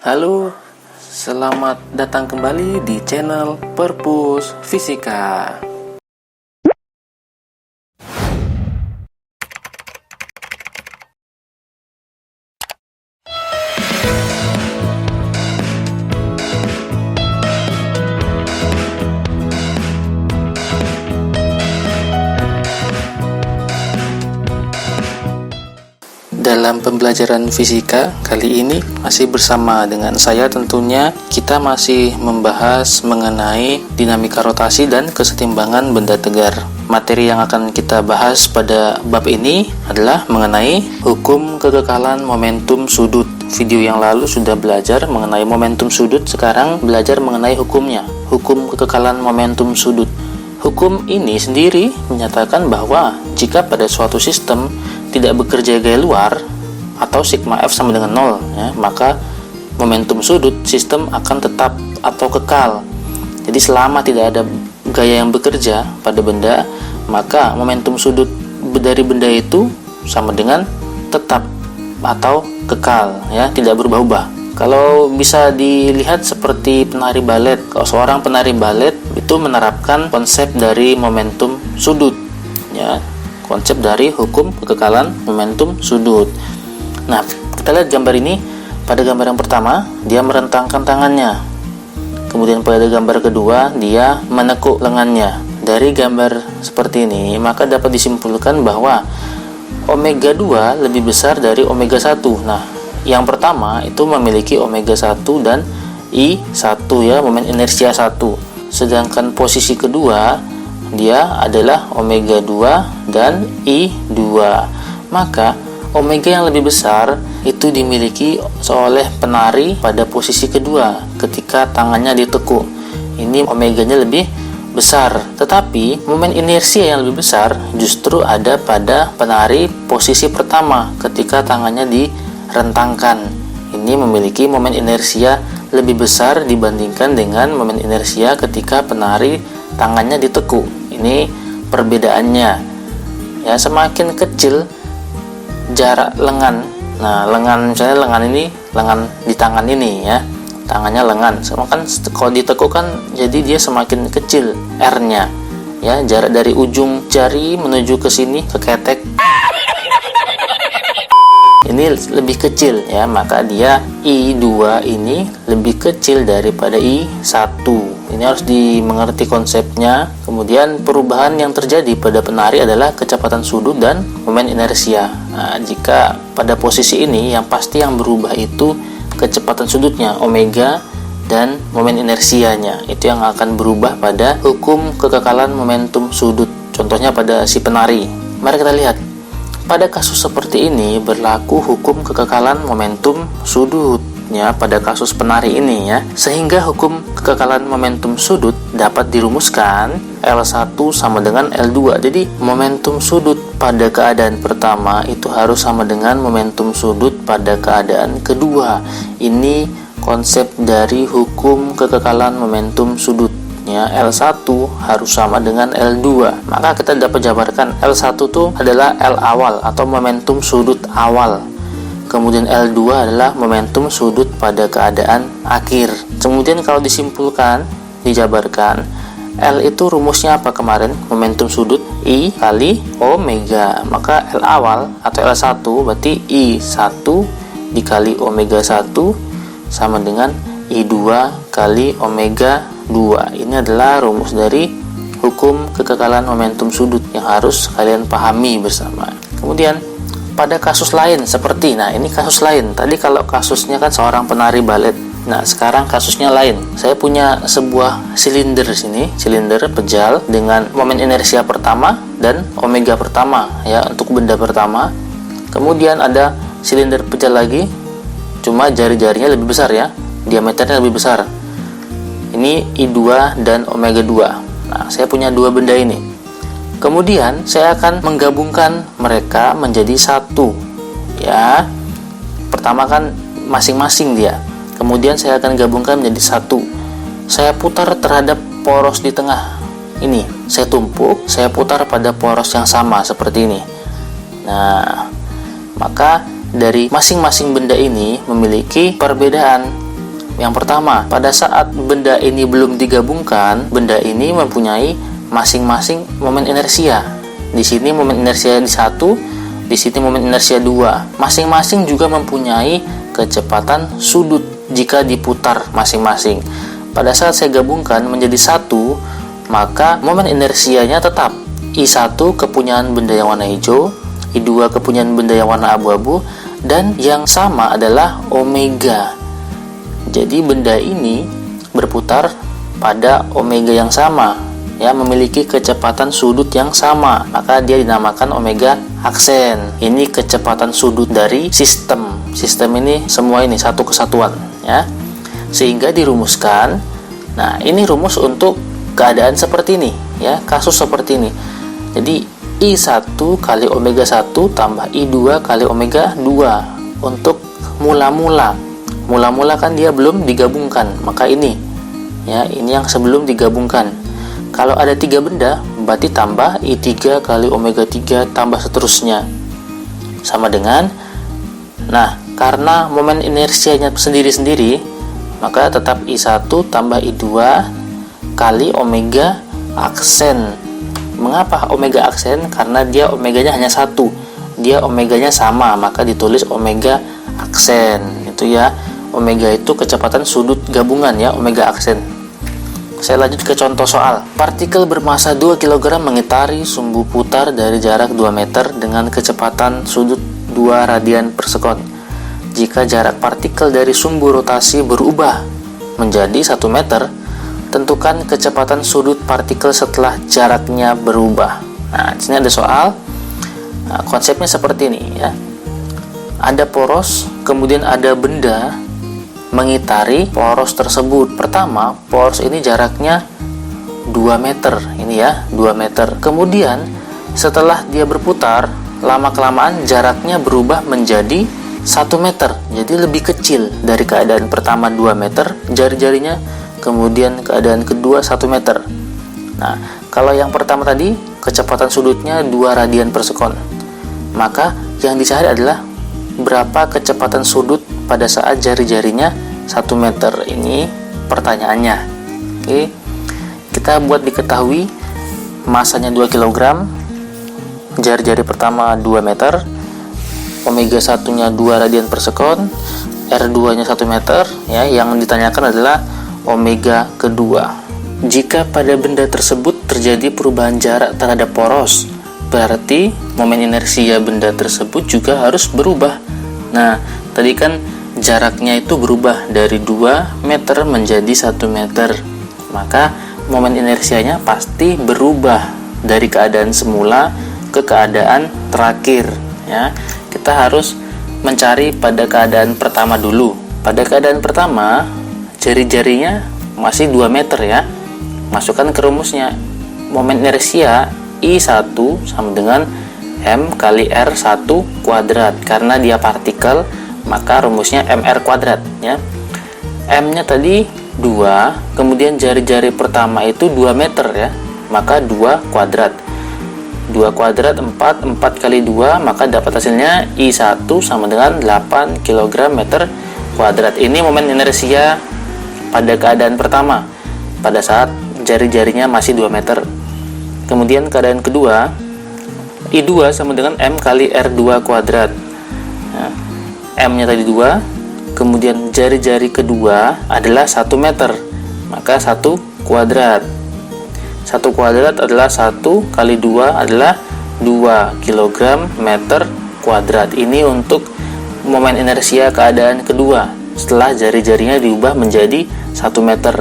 Halo, selamat datang kembali di channel Perpus Fisika. Dalam pembelajaran fisika kali ini masih bersama dengan saya tentunya, kita masih membahas mengenai dinamika rotasi dan kesetimbangan benda tegar. Materi yang akan kita bahas pada bab ini adalah mengenai hukum kekekalan momentum sudut. Video yang lalu sudah belajar mengenai momentum sudut, sekarang belajar mengenai hukumnya, hukum kekekalan momentum sudut. Hukum ini sendiri menyatakan bahwa jika pada suatu sistem tidak bekerja gaya luar atau sigma F sama dengan 0 ya, maka momentum sudut sistem akan tetap atau kekal. Jadi selama tidak ada gaya yang bekerja pada benda, maka momentum sudut dari benda itu sama dengan tetap atau kekal ya, tidak berubah-ubah. Kalau bisa dilihat seperti penari balet, kalau seorang penari balet itu menerapkan konsep dari momentum sudut ya, konsep dari hukum kekekalan momentum sudut. Nah, kita lihat gambar ini. Pada gambar yang pertama, dia merentangkan tangannya. Kemudian pada gambar kedua, dia menekuk lengannya. Dari gambar seperti ini, maka dapat disimpulkan bahwa omega 2 lebih besar dari omega 1. Nah, yang pertama itu memiliki omega 1 dan I1 ya, momen inersia 1. Sedangkan posisi kedua dia adalah omega 2 dan I2. Maka omega yang lebih besar itu dimiliki oleh penari pada posisi kedua ketika tangannya ditekuk. Ini omeganya lebih besar. Tetapi momen inersia yang lebih besar justru ada pada penari posisi pertama ketika tangannya direntangkan. Ini memiliki momen inersia lebih besar dibandingkan dengan momen inersia ketika penari tangannya ditekuk. Ini perbedaannya ya, semakin kecil jarak lengan. Nah, lengan misalnya lengan ini, lengan di tangan ini ya, tangannya lengan, kan kalau ditekuk kan jadi dia semakin kecil R-nya ya, jarak dari ujung jari menuju ke sini ke ketek ini lebih kecil ya, maka dia I2 ini lebih kecil daripada I1. Ini harus dimengerti konsepnya. Kemudian perubahan yang terjadi pada penari adalah kecepatan sudut dan momen inersia. Nah, jika pada posisi ini yang pasti yang berubah itu kecepatan sudutnya, omega, dan momen inersianya. Itu yang akan berubah pada hukum kekekalan momentum sudut. Contohnya pada si penari. Mari kita lihat. Pada kasus seperti ini berlaku hukum kekekalan momentum sudutnya pada kasus penari ini ya, sehingga hukum kekekalan momentum sudut dapat dirumuskan L1 sama dengan L2. Jadi momentum sudut pada keadaan pertama itu harus sama dengan momentum sudut pada keadaan kedua. Ini konsep dari hukum kekekalan momentum sudut. L1 harus sama dengan L2. Maka kita dapat jabarkan L1 itu adalah L awal atau momentum sudut awal. Kemudian L2 adalah momentum sudut pada keadaan akhir. Kemudian kalau disimpulkan, dijabarkan, L itu rumusnya apa kemarin? Momentum sudut I kali omega. Maka L awal atau L1 berarti I1 dikali omega 1 sama dengan I2 kali omega 2. Ini adalah rumus dari hukum kekekalan momentum sudut yang harus kalian pahami bersama. Kemudian pada kasus lain seperti, nah ini kasus lain. Tadi kalau kasusnya kan seorang penari balet. Nah, sekarang kasusnya lain. Saya punya sebuah silinder sini, silinder pejal dengan momen inersia pertama dan omega pertama ya untuk benda pertama. Kemudian ada silinder pejal lagi, cuma jari-jarinya lebih besar ya, diameternya lebih besar. Ini I2 dan omega 2. Nah, saya punya dua benda ini. Kemudian saya akan menggabungkan mereka menjadi satu. Ya. Pertama kan masing-masing dia. Kemudian saya akan gabungkan menjadi satu. Saya putar terhadap poros di tengah. Ini, saya tumpuk, saya putar pada poros yang sama seperti ini. Nah, maka dari masing-masing benda ini memiliki perbedaan Yang pertama, pada saat benda ini belum digabungkan, benda ini mempunyai masing-masing momen inersia. Di sini momen inersia di 1, di sini momen inersia 2. Masing-masing juga mempunyai kecepatan sudut jika diputar masing-masing. Pada saat saya gabungkan menjadi 1, maka momen inersianya tetap. I1 kepunyaan benda yang warna hijau, I2 kepunyaan benda yang warna abu-abu, dan yang sama adalah omega. Jadi benda ini berputar pada omega yang sama, ya, memiliki kecepatan sudut yang sama, maka dia dinamakan omega aksen. Ini kecepatan sudut dari sistem. Sistem ini semua ini satu kesatuan, ya. Sehingga dirumuskan. Nah, ini rumus untuk keadaan seperti ini, ya, kasus seperti ini. Jadi I1 kali omega 1 tambah I2 kali omega 2 untuk mula-mula. Mula-mula kan dia belum digabungkan, maka ini, ya, ini yang sebelum digabungkan. Kalau ada 3 benda, berarti tambah I3 kali omega 3 tambah seterusnya. Sama dengan, nah, karena momen inersianya sendiri-sendiri, maka tetap I1 tambah I2 kali omega aksen. Mengapa omega aksen? Karena dia omeganya hanya 1. Dia omeganya sama, maka ditulis omega aksen. Itu ya. Omega itu kecepatan sudut gabungan, ya, omega aksen. Saya lanjut ke contoh soal. Partikel bermasa 2 kg mengitari sumbu putar dari jarak 2 meter dengan kecepatan sudut 2 radian per sekon. Jika jarak partikel dari sumbu rotasi berubah menjadi 1 meter, tentukan kecepatan sudut partikel setelah jaraknya berubah. Nah, di sini ada soal. Nah, konsepnya seperti ini, ya. Ada poros, kemudian ada benda mengitari poros tersebut. Pertama, poros ini jaraknya 2 meter, ini ya, 2 meter. Kemudian setelah dia berputar, lama-kelamaan jaraknya berubah menjadi 1 meter. Jadi lebih kecil dari keadaan pertama 2 meter jari-jarinya, kemudian keadaan kedua 1 meter. Nah, kalau yang pertama tadi kecepatan sudutnya 2 radian per sekon, maka yang dicari adalah berapa kecepatan sudut pada saat jari-jarinya 1 meter. Ini pertanyaannya. Oke, kita buat diketahui masanya 2 kg, jari-jari pertama 2 meter, omega 1 nya 2 radian per sekon, R2 nya 1 meter, ya. Yang ditanyakan adalah omega kedua. Jika pada benda tersebut terjadi perubahan jarak terhadap poros, berarti momen inersia benda tersebut juga harus berubah. Nah, tadi kan jaraknya itu berubah dari 2 meter menjadi 1 meter. Maka momen inersianya pasti berubah dari keadaan semula ke keadaan terakhir, ya. Kita harus mencari pada keadaan pertama dulu. Pada keadaan pertama, jari-jarinya masih 2 meter, ya. Masukkan ke rumusnya. Momen inersia I1 sama dengan M kali R1 kuadrat. Karena dia partikel, maka rumusnya MR kuadrat, ya. M nya tadi 2, kemudian jari-jari pertama itu 2 meter, ya. Maka 2 kuadrat. 2 kuadrat 4, 4 kali 2, maka dapat hasilnya I1 sama dengan 8 kg meter kuadrat. Ini momen inersia pada keadaan pertama, pada saat jari-jarinya masih 2 meter. Kemudian keadaan kedua, I2 sama dengan M kali R2 kuadrat. Nah, M nya tadi 2, kemudian jari-jari kedua adalah 1 meter, maka 1 kuadrat. 1 kuadrat adalah 1 kali 2 adalah 2 kg meter kuadrat. Ini untuk momen inersia keadaan kedua setelah jari-jarinya diubah menjadi 1 meter.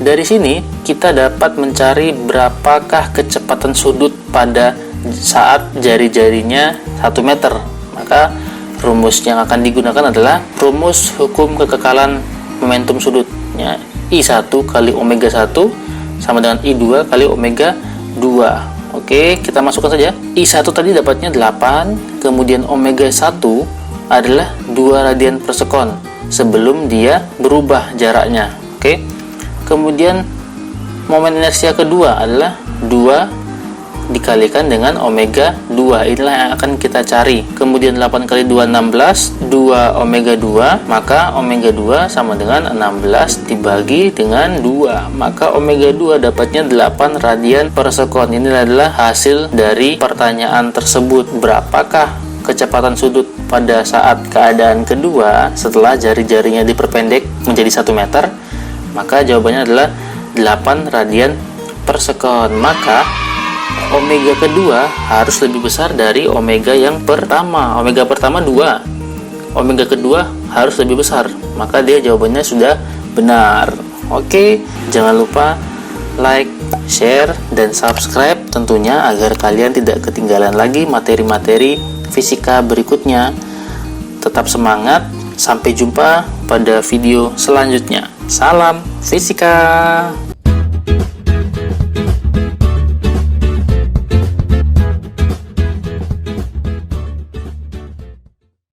Dari sini kita dapat mencari berapakah kecepatan sudut pada saat jari-jarinya 1 meter. Maka rumus yang akan digunakan adalah rumus hukum kekekalan momentum sudutnya. I1 kali omega 1 sama dengan I2 kali omega 2. Oke, kita masukkan saja. I1 tadi dapatnya 8, kemudian omega 1 adalah 2 radian per sekon sebelum dia berubah jaraknya. Oke. Kemudian momen inersia kedua adalah 2 dikalikan dengan omega 2. Inilah yang akan kita cari. Kemudian 8 kali 2 16, 2 omega 2, maka omega 2 sama dengan 16 dibagi dengan 2. Maka omega 2 dapatnya 8 radian per sekon. Ini adalah hasil dari pertanyaan tersebut. Berapakah kecepatan sudut pada saat keadaan kedua setelah jari-jarinya diperpendek menjadi 1 meter? Maka jawabannya adalah 8 radian per sekon. Maka omega kedua harus lebih besar dari omega yang pertama. Omega pertama 2, omega kedua harus lebih besar, maka dia jawabannya sudah benar. Oke, jangan lupa like, share, dan subscribe tentunya agar kalian tidak ketinggalan lagi materi-materi fisika berikutnya. Tetap semangat, sampai jumpa pada video selanjutnya. Salam fisika.